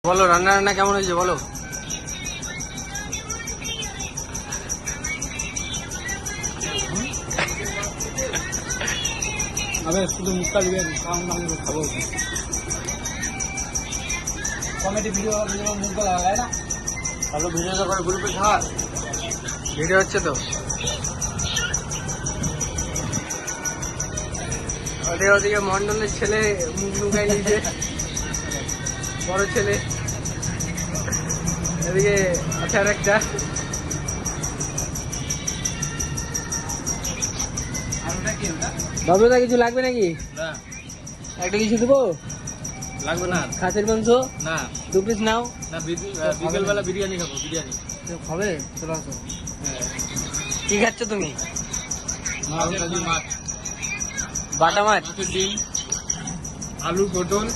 বলো রান্না রান্না কেমন হয়েছে বলো। আমি শুধু মুখটা দিবে খাবো। কমেডি ভিডিও মুখটা লাগায় না, ভালো ভিডিও করে গ্রুপে ছাড়, ভিডিও হচ্ছে তো। ওদিকে মন্ডলের ছেলে মুখ লুকাই নিয়েছে, বড় ছেলে। এদিকে আছে আর একটা। বাবুদা কিছু লাগবে নাকি? না একটা কিছু দেবো? লাগবে না। খাসির মাংস না 2 পিস নাও। না, বিকেলবেলা বিরিয়ানি খাবো। বিরিয়ানি হবে? চলে আসো। কি খাচ্ছ তুমি? মাছ, বাটা মাছ, মাছের ডিম, আলু, পটল,